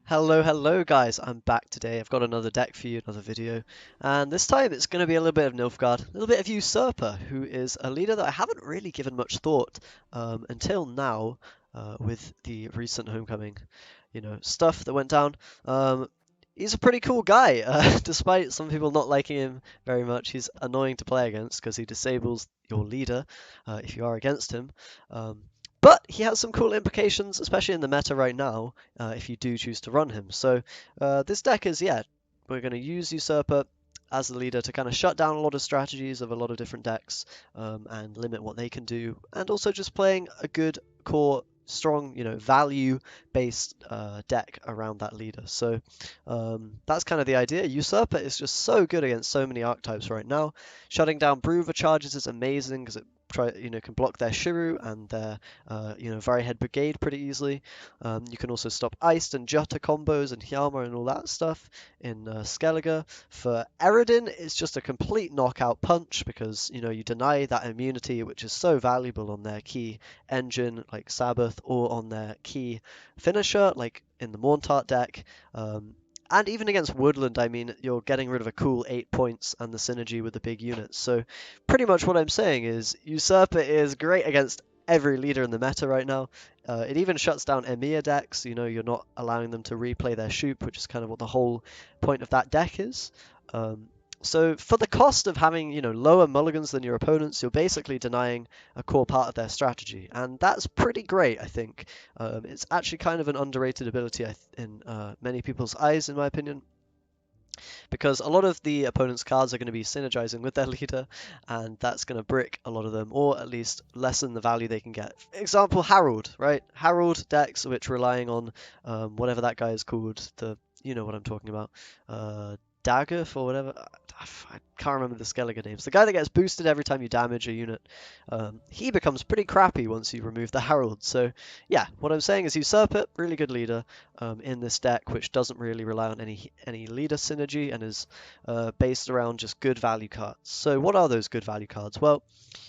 Hello guys, I'm back today. I've got another deck for you, another video, and this time it's going to be a little bit of Nilfgaard, a little bit of Usurper, who is a leader that I haven't really given much thought until now with the recent homecoming, stuff that went down. He's a pretty cool guy, despite some people not liking him very much. He's annoying to play against because he disables your leader if you are against him. Um, but he has some cool implications, especially in the meta right now, if you do choose to run him. So this deck is, yeah, we're going to use Usurper as the leader to kind of shut down a lot of strategies of a lot of different decks and limit what they can do, and also just playing a good core, strong, value-based deck around that leader. So that's kind of the idea. Usurper is just so good against so many archetypes right now. Shutting down Brewer charges is amazing because it can block their Shiru and their Varihead Brigade pretty easily. You can also stop Iced and Jutta combos and Hjalmar and all that stuff in Skellige. For Eredin, it's just a complete knockout punch because you deny that immunity, which is so valuable on their key engine like Sabbath, or on their key finisher like in the Morntart deck. And even against Woodland, I mean, you're getting rid of a cool 8 points and the synergy with the big units. So pretty much what I'm saying is Usurper is great against every leader in the meta right now. It even shuts down Emir decks. You're not allowing them to replay their Shoop, which is kind of what the whole point of that deck is. So for the cost of having, lower mulligans than your opponents, you're basically denying a core part of their strategy, and that's pretty great, I think. It's actually kind of an underrated ability in many people's eyes, in my opinion, because a lot of the opponent's cards are going to be synergizing with their leader, and that's going to brick a lot of them, or at least lessen the value they can get. For example, Harold, right? Harold decks, which relying on whatever that guy is called, you know what I'm talking about, Dagger or whatever. I can't remember the Skellige names. The guy that gets boosted every time you damage a unit. He becomes pretty crappy once you remove the Herald. So yeah, what I'm saying is Usurper, really good leader in this deck, which doesn't really rely on any leader synergy and is based around just good value cards. So what are those good value cards? Well,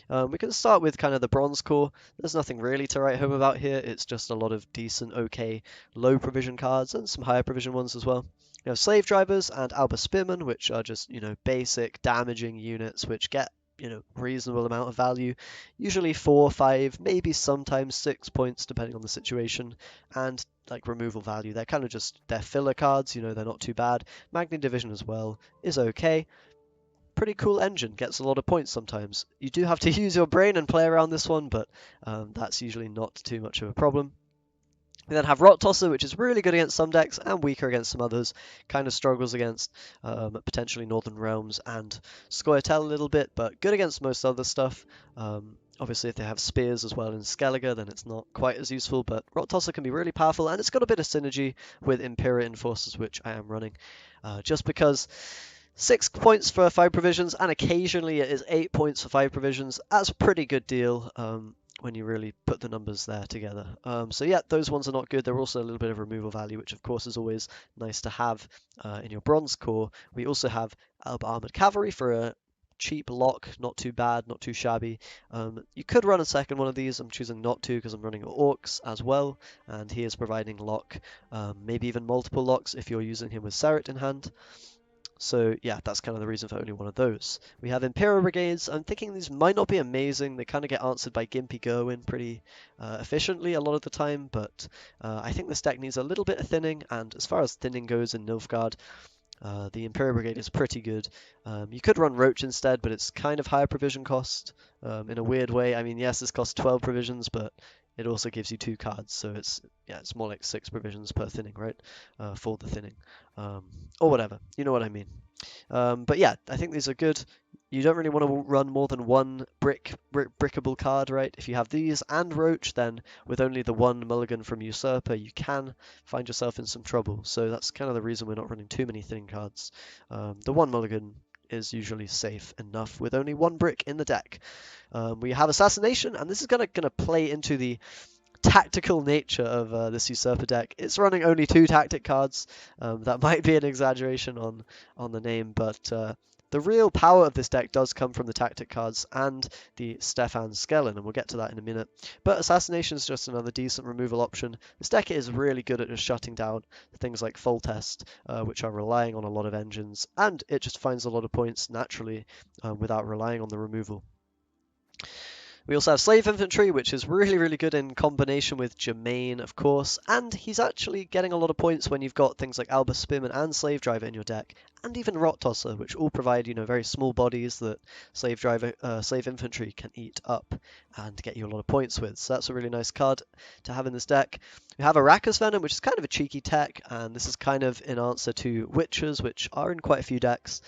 we can start with kind of the bronze core. There's nothing really to write home about here. It's just a lot of decent, okay, low provision cards and some higher provision ones as well. You have Slave Drivers and Alba Spearmen, which are just, basic damaging units which get, reasonable amount of value. Usually 4, 5, maybe sometimes 6 points depending on the situation. And like removal value, they're kind of just, they're filler cards, they're not too bad. Magni Division as well is okay. Pretty cool engine, gets a lot of points sometimes. You do have to use your brain and play around this one, but that's usually not too much of a problem. We then have Rot Tosser, which is really good against some decks and weaker against some others. Kind of struggles against potentially Northern Realms and Scoia'tael a little bit, but good against most other stuff. Obviously, if they have spears as well in Skellige, then it's not quite as useful, but Rot Tosser can be really powerful, and it's got a bit of synergy with Imperial Enforcers, which I am running. Just because 6 points for 5 provisions, and occasionally it is 8 points for 5 provisions. That's a pretty good deal when you really put the numbers there together. So yeah, those ones are not good. They're also a little bit of removal value, which of course is always nice to have in your bronze core. We also have Alba Armored Cavalry for a cheap lock, not too bad, not too shabby. You could run a second one of these. I'm choosing not to because I'm running Orcs as well, and he is providing lock, maybe even multiple locks if you're using him with Seret in hand. So yeah, that's kind of the reason for only one of those. We have Imperial Brigades. I'm thinking these might not be amazing. They kind of get answered by Gimpy Gerwin pretty efficiently a lot of the time, but I think this deck needs a little bit of thinning, and as far as thinning goes in Nilfgaard, the Imperial Brigade is pretty good. You could run Roach instead, but it's kind of higher provision cost in a weird way. I mean, yes, this costs 12 provisions, but it also gives you 2 cards, so it's more like 6 provisions per thinning, right? For the thinning, or whatever. You know what I mean. But yeah, I think these are good. You don't really want to run more than one brickable card, right? If you have these and Roach, then with only the one mulligan from Usurper, you can find yourself in some trouble. So that's kind of the reason we're not running too many thinning cards. The one mulligan is usually safe enough with only 1 brick in the deck. We have Assassination, and this is gonna play into the tactical nature of this Usurper deck. It's running only 2 tactic cards. That might be an exaggeration on the name, but The real power of this deck does come from the tactic cards and the Stefan Skellen, and we'll get to that in a minute. But Assassination is just another decent removal option. This deck is really good at just shutting down things like Foltest, which are relying on a lot of engines, and it just finds a lot of points naturally without relying on the removal. We also have Slave Infantry, which is really, really good in combination with Germain, of course, and he's actually getting a lot of points when you've got things like Alba Spearman and Slave Driver in your deck, and even Rot Tosser, which all provide, very small bodies that Slave Infantry can eat up and get you a lot of points with. So that's a really nice card to have in this deck. We have Arrakis Venom, which is kind of a cheeky tech, and this is kind of in answer to Witches, which are in quite a few decks.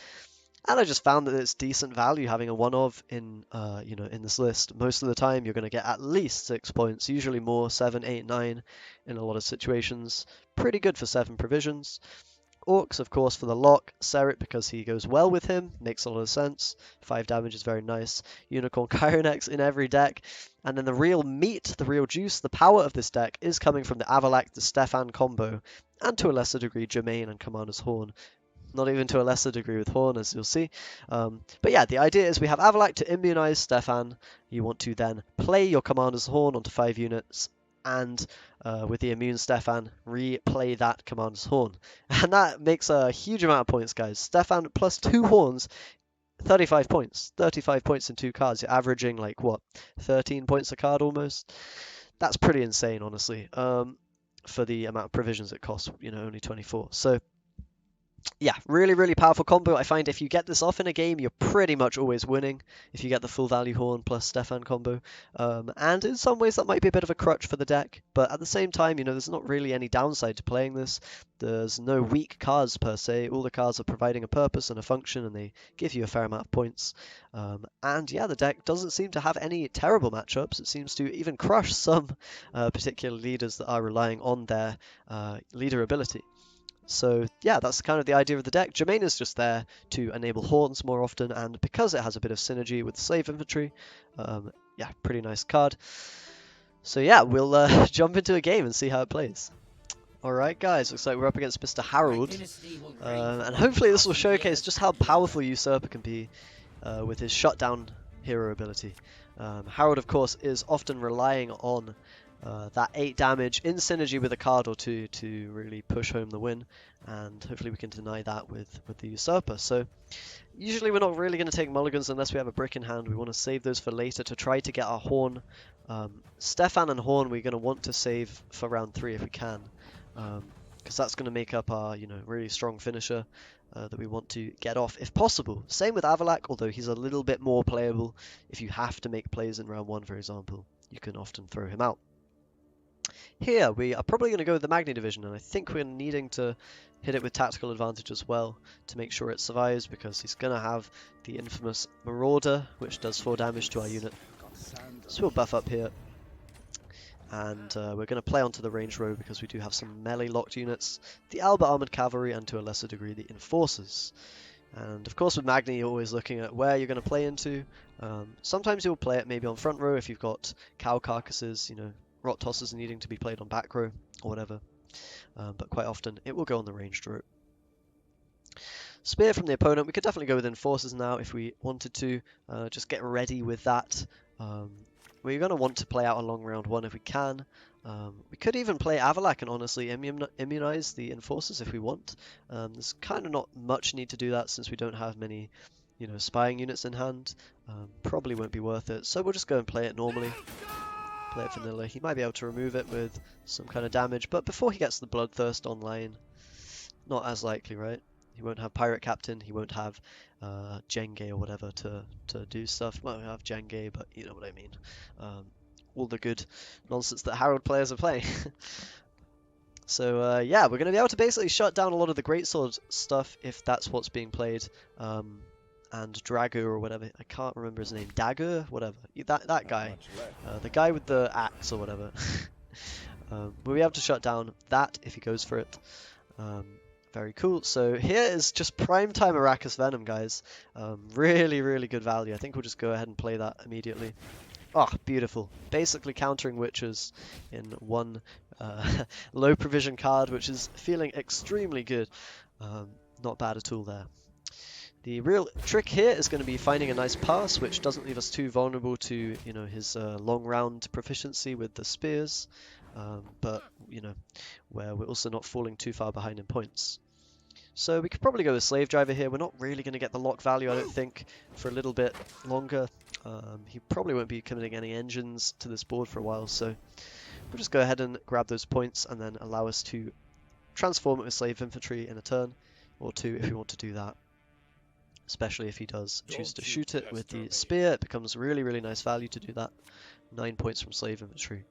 And I just found that it's decent value having a one of in in this list. Most of the time you're going to get at least 6 points, usually more, 7, 8, 9 in a lot of situations. Pretty good for 7 provisions. Orcs, of course, for the lock. Serret, because he goes well with him, makes a lot of sense. 5 damage is very nice. Unicorn Chironex in every deck. And then the real meat, the real juice, the power of this deck is coming from the Avalak, the Stefan combo, and to a lesser degree Germain and Commander's Horn. Not even to a lesser degree with Horn, as you'll see. But yeah, the idea is we have Avalak to immunize Stefan. You want to then play your Commander's Horn onto 5 units, and with the immune Stefan, replay that Commander's Horn. And that makes a huge amount of points, guys. Stefan plus 2 Horns, 35 points. 35 points in 2 cards. You're averaging, 13 points a card almost. That's pretty insane, honestly, for the amount of provisions it costs, only 24. So yeah, really, really powerful combo. I find if you get this off in a game, you're pretty much always winning if you get the full value Horn plus Stefan combo. And in some ways that might be a bit of a crutch for the deck, but at the same time, there's not really any downside to playing this. There's no weak cards per se. All the cards are providing a purpose and a function, and they give you a fair amount of points. And yeah, the deck doesn't seem to have any terrible matchups. It seems to even crush some particular leaders that are relying on their leader ability. So yeah, that's kind of the idea of the deck. Germain is just there to enable Horns more often, and because it has a bit of synergy with Slave Infantry, yeah, pretty nice card. So yeah, we'll jump into a game and see how it plays. Alright guys, looks like we're up against Mr. Harold, and hopefully this will showcase just how powerful Usurper can be with his shutdown hero ability. Harold, of course, is often relying on that 8 damage in synergy with a card or two to really push home the win, and hopefully we can deny that with the Usurper. So usually we're not really going to take mulligans unless we have a brick in hand. We want to save those for later to try to get our Horn. Stefan and Horn we're going to want to save for round 3 if we can, because that's going to make up our really strong finisher that we want to get off if possible. Same with Avalak, although he's a little bit more playable. If you have to make plays in round 1, for example, you can often throw him out. Here, we are probably going to go with the Magni Division, and I think we're needing to hit it with Tactical Advantage as well to make sure it survives, because he's going to have the infamous Marauder, which does 4 damage to our unit. So we'll buff up here, and we're going to play onto the Range Row because we do have some melee locked units, the Alba Armoured Cavalry, and to a lesser degree the Enforcers. And of course with Magni you're always looking at where you're going to play into. Sometimes you'll play it maybe on front row if you've got cow carcasses, Rot Tossers needing to be played on back row or whatever, but quite often it will go on the ranged row. Spear from the opponent, we could definitely go with Enforcers now if we wanted to, just get ready with that. We're going to want to play out a long round 1 if we can. We could even play Avalak and honestly immunize the Enforcers if we want. There's kind of not much need to do that since we don't have many spying units in hand. Probably won't be worth it, so we'll just go and play it normally. Play it vanilla. He might be able to remove it with some kind of damage, but before he gets the Bloodthirst online, not as likely, right? He won't have Pirate Captain, he won't have Jenge or whatever to do stuff. Well, he'll have Jenge, but you know what I mean. All the good nonsense that Harold players are playing. So yeah, we're going to be able to basically shut down a lot of the Greatsword stuff if that's what's being played. And Drago or whatever, I can't remember his name, Dagger, whatever, that guy, the guy with the axe or whatever. We'll be able to shut down that if he goes for it. Very cool. So here is just primetime Arrakis Venom, guys. Really, really good value. I think we'll just go ahead and play that immediately. Oh, beautiful. Basically countering Witches in one low provision card, which is feeling extremely good. Not bad at all there. The real trick here is going to be finding a nice pass, which doesn't leave us too vulnerable to, you know, his long round proficiency with the spears, but, you know, where we're also not falling too far behind in points. So we could probably go with Slave Driver here. We're not really going to get the lock value, I don't think, for a little bit longer. He probably won't be committing any engines to this board for a while, so we'll just go ahead and grab those points and then allow us to transform it with Slave Infantry in a turn or two if we want to do that. Especially if he does choose to shoot it with the spear, it becomes really, really nice value to do that. 9 points from Slave Infantry.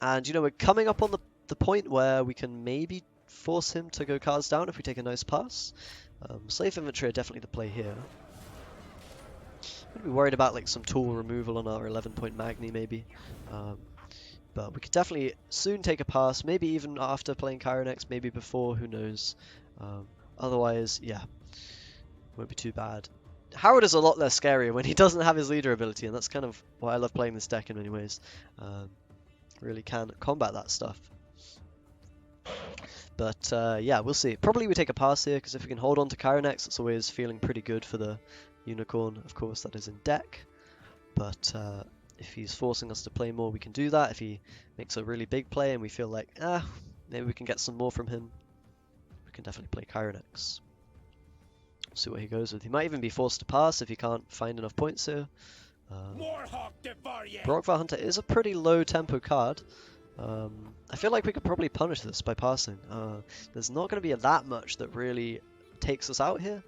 And, you know, we're coming up on the point where we can maybe force him to go cards down if we take a nice pass. Slave Infantry are definitely the play here. I'm going to be worried about like some tool removal on our 11-point Magni maybe. But we could definitely soon take a pass, maybe even after playing Chironex, maybe before, who knows. Otherwise, yeah. Won't be too bad. Howard is a lot less scary when he doesn't have his leader ability, and that's kind of why I love playing this deck in many ways. Really can combat that stuff. But yeah, we'll see. Probably we take a pass here, because if we can hold on to Chironex, it's always feeling pretty good for the Unicorn. Of course, that is in deck. But if he's forcing us to play more, we can do that. If he makes a really big play and we feel like, maybe we can get some more from him, we can definitely play Chironex. See what he goes with. He might even be forced to pass if he can't find enough points here. Brokvar Hunter is a pretty low tempo card. I feel like we could probably punish this by passing. There's not going to be that much that really takes us out here.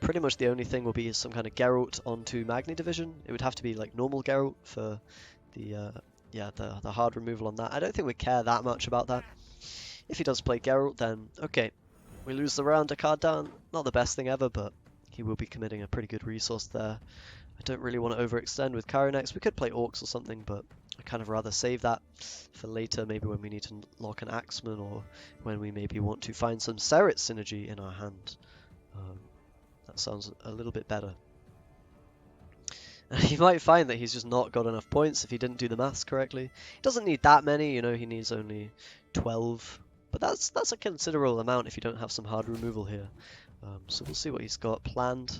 Pretty much the only thing will be some kind of Geralt onto Magni Division. It would have to be like normal Geralt for the the hard removal on that. I don't think we care that much about that. If he does play Geralt, then okay. We lose the round, a card down. Not the best thing ever, but he will be committing a pretty good resource there. I don't really want to overextend with Chironex. We could play Orcs or something, but I'd kind of rather save that for later, maybe when we need to lock an Axeman or when we maybe want to find some Serret synergy in our hand. That sounds a little bit better. And you might find that he's just not got enough points if he didn't do the maths correctly. He doesn't need that many, you know, he needs only 12. But that's a considerable amount if you don't have some hard removal here. So we'll see what he's got planned.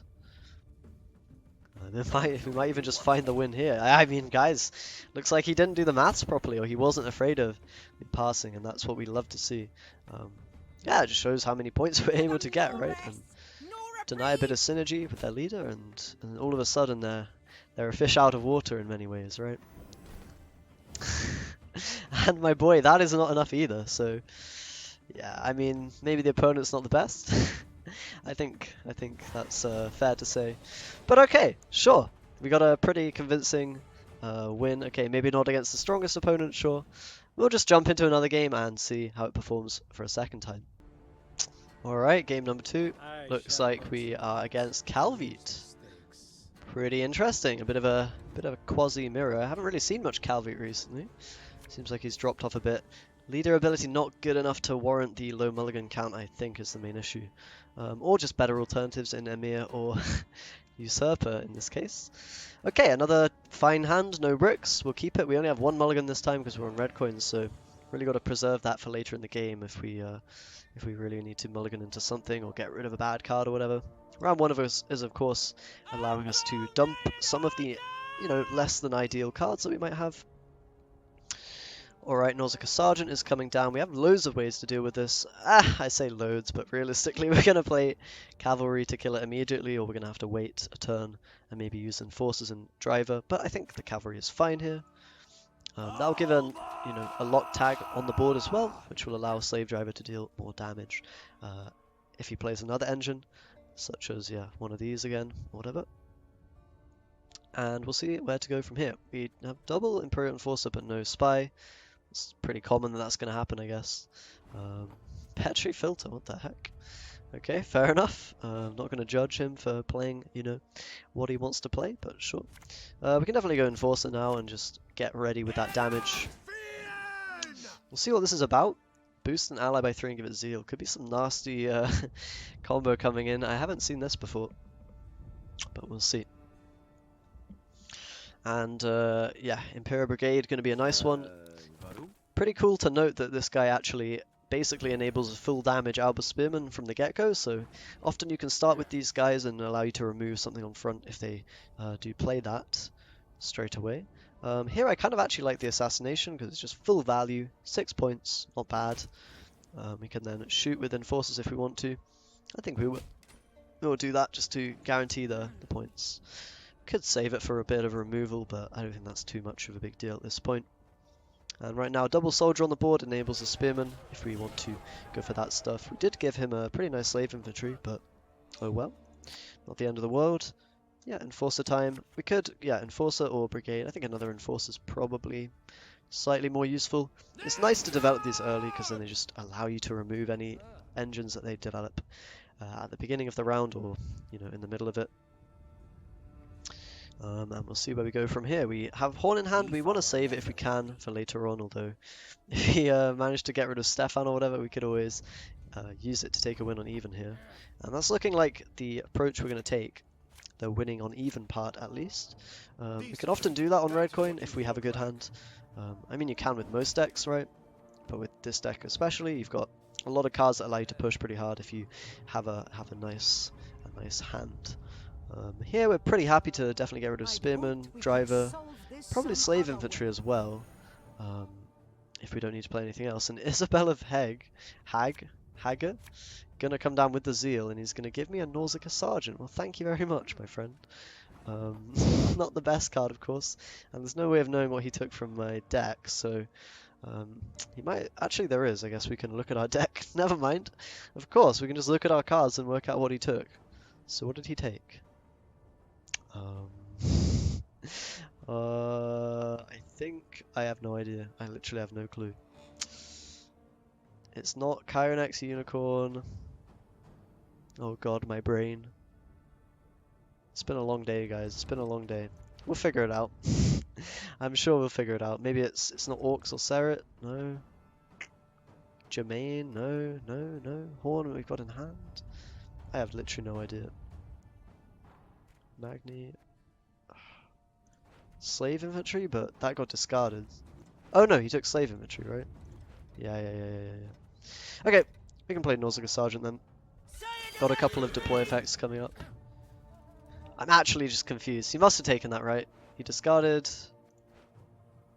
We might even just find the win here. I mean, guys, looks like he didn't do the maths properly, or he wasn't afraid of passing, and that's what we love to see. Yeah, it just shows how many points we're able to get, right? And deny a bit of synergy with their leader, and all of a sudden they're a fish out of water in many ways, right? And my boy, that is not enough either, so yeah, I mean, maybe the opponent's not the best. I think that's fair to say. But okay, sure. We got a pretty convincing win. Okay, maybe not against the strongest opponent, sure. We'll just jump into another game and see how it performs for a second time. Alright, game number 2. Looks like we are against Calvite. Pretty interesting. A bit of a quasi-mirror. I haven't really seen much Calvite recently. Seems like he's dropped off a bit. Leader ability not good enough to warrant the low mulligan count, I think, is the main issue. Or just better alternatives in Emir or Usurper in this case. Okay, another fine hand, no bricks. We'll keep it. We only have 1 mulligan this time because we're on red coins, so really got to preserve that for later in the game if we really need to mulligan into something or get rid of a bad card or whatever. Round 1 of us is, of course, allowing us to dump some of the, you know, less than ideal cards that we might have. Alright, Nausicaa Sergeant is coming down. We have loads of ways to deal with this. I say loads, but realistically we're going to play Cavalry to kill it immediately, or we're going to have to wait a turn and maybe use Enforcers and Driver. But I think the Cavalry is fine here. That'll give a lock tag on the board as well, which will allow Slave Driver to deal more damage if he plays another engine, such as, yeah, one of these again, or whatever. And we'll see where to go from here. We have double Imperial Enforcer, but no Spy. It's pretty common that that's going to happen, I guess. Petri Filter, what the heck? Okay, fair enough. I'm not going to judge him for playing, you know, what he wants to play, but sure. We can definitely go Enforcer now and just get ready with that damage. We'll see what this is about. Boost an ally by 3 and give it Zeal. Could be some nasty combo coming in. I haven't seen this before, but we'll see. And yeah, Imperial Brigade going to be a nice one. Pretty cool to note that this guy actually basically enables a full damage Alba Spearman from the get-go, so often you can start with these guys and allow you to remove something on front if they do play that straight away. Here I kind of actually like the assassination because it's just full value, 6 points, not bad. We can then shoot with enforcers if we want to. I think we will do that just to guarantee the points. Could save it for a bit of removal, but I don't think that's too much of a big deal at this point. And right now, double soldier on the board enables a spearman if we want to go for that stuff. We did give him a pretty nice slave infantry, but oh well. Not the end of the world. Yeah, enforcer time. We could, yeah, enforcer or brigade. I think another enforcer is probably slightly more useful. It's nice to develop these early because then they just allow you to remove any engines that they develop at the beginning of the round or, you know, in the middle of it. And we'll see where we go from here. We have Horn in hand. We want to save it if we can for later on, although if we manage to get rid of Stefan or whatever, we could always use it to take a win on even here. And that's looking like the approach we're going to take. The winning on even part, at least. We can often do that on red coin if we have a good hand. I mean, you can with most decks, right? But with this deck especially, you've got a lot of cards that allow you to push pretty hard if you have a nice hand. Here we're pretty happy to definitely get rid of Spearman, Driver, probably Slave Infantry as well, if we don't need to play anything else. And Isabel of Hager, gonna come down with the Zeal, and he's gonna give me a Nausicaa Sergeant. Well, thank you very much, my friend. Not the best card, of course, and there's no way of knowing what he took from my deck, so he might... Actually, there is. I guess we can look at our deck. Never mind. Of course, we can just look at our cards and work out what he took. So what did he take? I think I have no idea. I literally have no clue. It's not Chironex Unicorn. Oh god, my brain. It's been a long day, guys. It's been a long day. We'll figure it out. I'm sure we'll figure it out. Maybe it's not Orcs or Serret. No. Jermaine. No. Horn we've got in hand. I have literally no idea. Magni. Slave infantry, but that got discarded. Oh no, he took slave infantry, right? Yeah. Okay, we can play Nausicaa Sergeant then. Got a couple of deploy effects coming up. I'm actually just confused. He must have taken that, right? He discarded...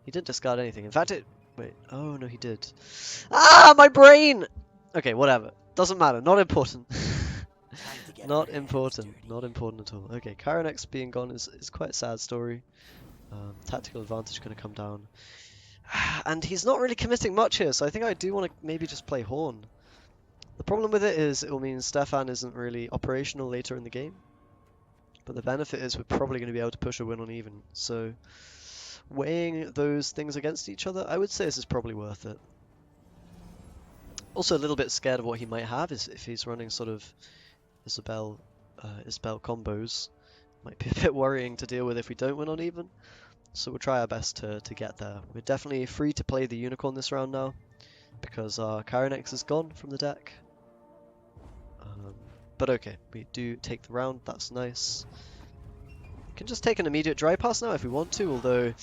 He didn't discard anything. In fact, it... Wait. Oh, no, he did. Ah, my brain! Okay, whatever. Doesn't matter. Not important. Not important. Not important at all. Okay, Chironex being gone is quite a sad story. Tactical advantage going to come down. And he's not really committing much here, so I think I do want to maybe just play Horn. The problem with it is it will mean Stefan isn't really operational later in the game. But the benefit is we're probably going to be able to push a win on even. So, weighing those things against each other, I would say this is probably worth it. Also a little bit scared of what he might have is if he's running sort of Isabel combos. Might be a bit worrying to deal with if we don't win on even. So we'll try our best to get there. We're definitely free to play the Unicorn this round now, because our Chironex is gone from the deck. But okay, we do take the round, that's nice. We can just take an immediate dry pass now if we want to, although,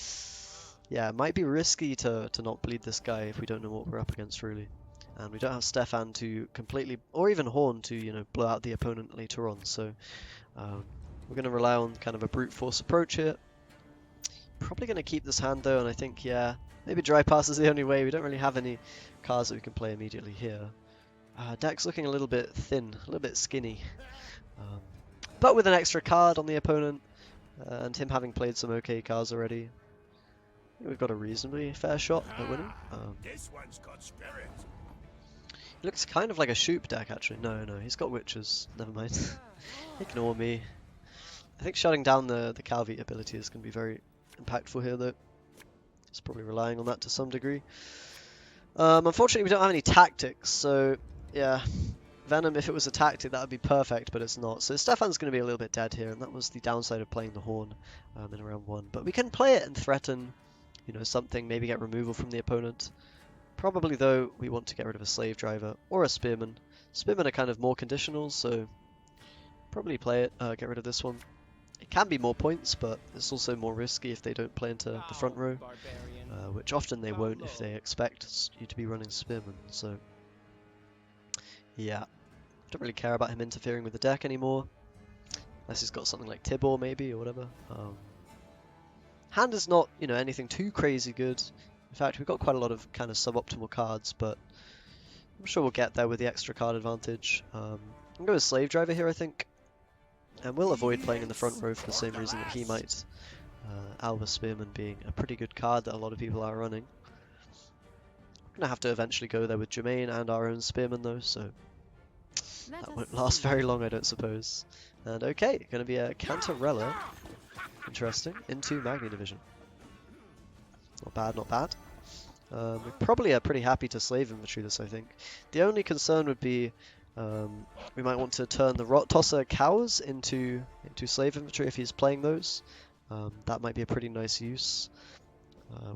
yeah, it might be risky to not bleed this guy if we don't know what we're up against really. And we don't have Stefan to completely, or even Horn to, you know, blow out the opponent later on, so we're going to rely on kind of a brute force approach here. Probably going to keep this hand though, and I think, yeah, maybe dry pass is the only way. We don't really have any cards that we can play immediately here. Deck's looking a little bit thin, a little bit skinny. But with an extra card on the opponent, and him having played some okay cards already, I think we've got a reasonably fair shot at winning. This one's got spirit. He looks kind of like a Shoop deck actually. No, he's got witches. Never mind. Ignore me. I think shutting down the Calvi ability is going to be very impactful here though. He's probably relying on that to some degree. Unfortunately we don't have any tactics, so yeah, Venom, if it was a tactic that would be perfect, but it's not. So Stefan's going to be a little bit dead here, and that was the downside of playing the Horn in round 1. But we can play it and threaten, you know, something, maybe get removal from the opponent. Probably though we want to get rid of a Slave Driver or a Spearman. Spearmen are kind of more conditional, so probably play it, get rid of this one. It can be more points, but it's also more risky if they don't play into the front row, which often they won't if they expect you to be running Spearmen. So Yeah, don't really care about him interfering with the deck anymore. Unless he's got something like Tibor maybe, or whatever. Hand is not, you know, anything too crazy good. In fact, we've got quite a lot of kind of suboptimal cards, but I'm sure we'll get there with the extra card advantage. I'm going to go with Slave Driver here, I think. And we'll avoid playing in the front row for the same reason that he might. Alba Spearman being a pretty good card that a lot of people are running. I'm going to have to eventually go there with Jermaine and our own Spearman though, so that won't last very long, I don't suppose. And okay, going to be a Cantarella. Interesting. Into Magni Division. Not bad, not bad. We probably are pretty happy to slave inventory this, I think. The only concern would be we might want to turn the Rot Tosser cows into slave inventory if he's playing those. That might be a pretty nice use.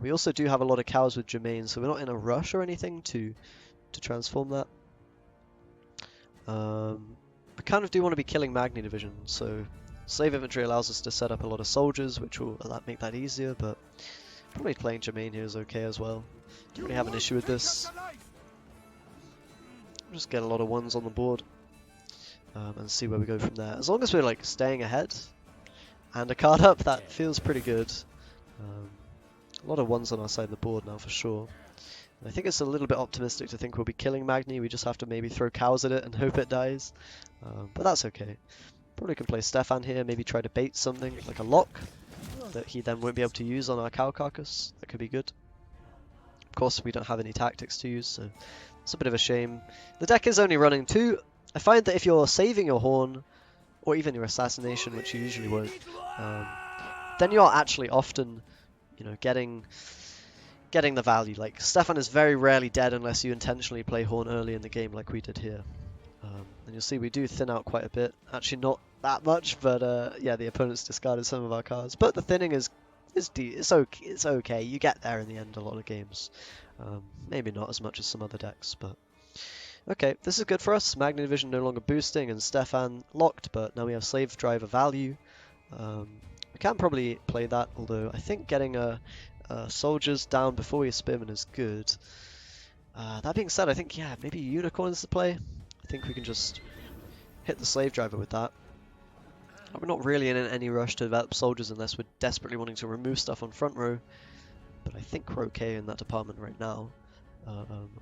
We also do have a lot of cows with Jermaine, so we're not in a rush or anything to transform that. We kind of do want to be killing Magni Division, so slave inventory allows us to set up a lot of soldiers, which will make that easier, but probably playing Jermaine here is okay as well. Don't really have an issue with this. Just get a lot of ones on the board and see where we go from there. As long as we're like staying ahead and a card up, that feels pretty good. A lot of ones on our side of the board now for sure. And I think it's a little bit optimistic to think we'll be killing Magni. We just have to maybe throw cows at it and hope it dies. But that's okay. Probably can play Stefan here, maybe try to bait something like a lock that he then won't be able to use on our cow carcass. That could be good. Of course, we don't have any tactics to use, so it's a bit of a shame. The deck is only running 2. I find that if you're saving your horn, or even your assassination, which you usually won't, then you're actually often, you know, getting the value. Like, Stefan is very rarely dead unless you intentionally play horn early in the game like we did here. And you'll see we do thin out quite a bit. Actually, not that much, but yeah, the opponent's discarded some of our cards. But the thinning is it's okay. You get there in the end a lot of games. Maybe not as much as some other decks, but okay, this is good for us. Magni Division no longer boosting and Stefan locked, but now we have Slave Driver value. We can probably play that, although I think getting soldiers down before we Spearman is good. That being said, I think, yeah, maybe Unicorns to play. I think we can just hit the Slave Driver with that. We're not really in any rush to develop soldiers unless we're desperately wanting to remove stuff on front row, but I think we're okay in that department right now.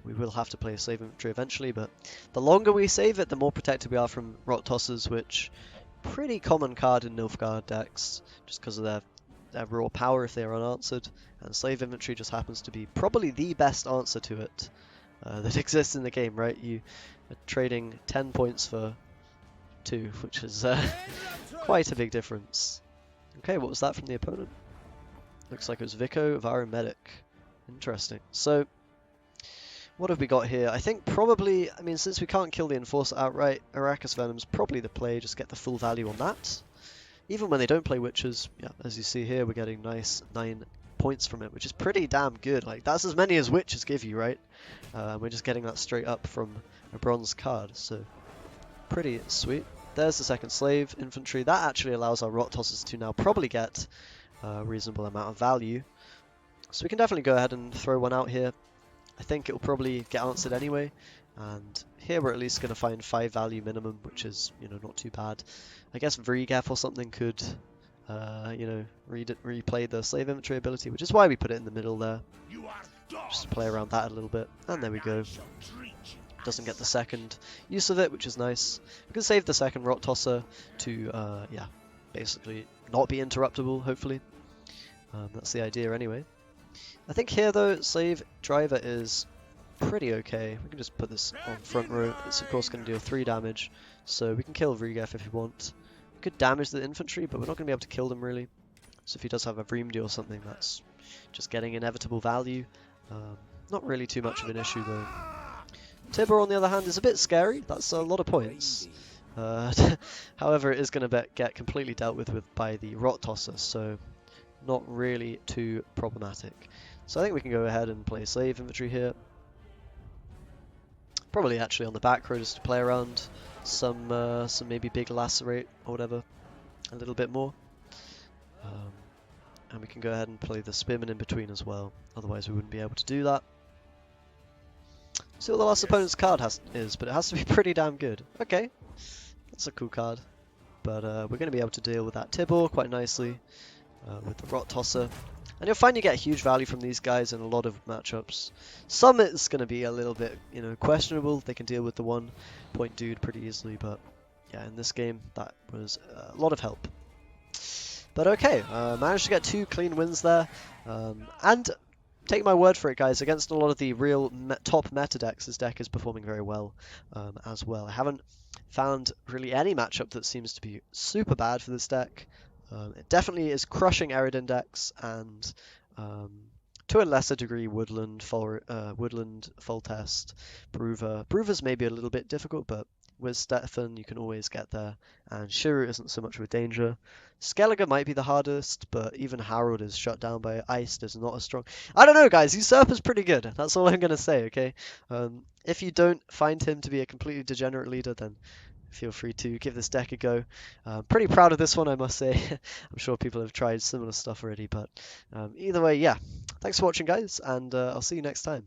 We will have to play a slave inventory eventually, but the longer we save it, the more protected we are from Rot Tossers, which pretty common card in Nilfgaard decks, just because of their raw power if they are unanswered, and slave inventory just happens to be probably the best answer to it that exists in the game, right? You are trading 10 points for 2, which is quite a big difference. Okay, what was that from the opponent? Looks like it was Vico of our Medic. Interesting. So, what have we got here? I think probably, I mean, since we can't kill the Enforcer outright, Arrakis Venom's probably the play, just get the full value on that. Even when they don't play Witches, yeah, as you see here, we're getting nice 9 points from it, which is pretty damn good. Like, that's as many as Witches give you, right? We're just getting that straight up from a bronze card, so pretty sweet. There's the second slave infantry. That actually allows our Rot Tossers to now probably get a reasonable amount of value. So we can definitely go ahead and throw one out here. I think it will probably get answered anyway. And here we're at least going to find 5 value minimum, which is, you know, not too bad. I guess Vrigef or something could, you know, replay the slave inventory ability, which is why we put it in the middle there. Just play around that a little bit. And there we go. Doesn't get the second use of it, which is nice. We can save the second Rot Tosser to, yeah, basically not be interruptible, hopefully. That's the idea anyway. I think here, though, Slave Driver is pretty okay. We can just put this on front row. It's, of course, going to deal 3 damage, so we can kill Vrigef if we want. We could damage the infantry, but we're not going to be able to kill them, really. So if he does have a Vreemdi or something, that's just getting inevitable value. Not really too much of an issue, though. Tibor, on the other hand, is a bit scary. That's a lot of points. However, it is going to get completely dealt with by the Rot Tosser, so not really too problematic. So I think we can go ahead and play slave infantry here. Probably actually on the back row just to play around some maybe big lacerate or whatever a little bit more. And we can go ahead and play the Spearman in between as well. Otherwise we wouldn't be able to do that. See what the last Yes, opponent's sir. card is, but it has to be pretty damn good. Okay, that's a cool card. But we're going to be able to deal with that Tibor quite nicely with the Rot Tosser. And you'll find you get huge value from these guys in a lot of matchups. Some it's going to be a little bit, questionable. They can deal with the 1-point dude pretty easily, but yeah, in this game, that was a lot of help. But okay, managed to get 2 clean wins there. And take my word for it, guys, against a lot of the real top meta decks, this deck is performing very well as well. I haven't found really any matchup that seems to be super bad for this deck. It definitely is crushing Eridin decks and to a lesser degree Woodland, Foltest, Brewer. Brewer's maybe a little bit difficult, but with Stefan you can always get there, and Shiru isn't so much of a danger. Skellige might be the hardest, but even Harold is shut down by Iced, is not as strong. I don't know, guys. Usurp is pretty good. That's all I'm going to say, okay? If you don't find him to be a completely degenerate leader, then feel free to give this deck a go. Pretty proud of this one, I must say. I'm sure people have tried similar stuff already, but either way, yeah. Thanks for watching, guys, and I'll see you next time.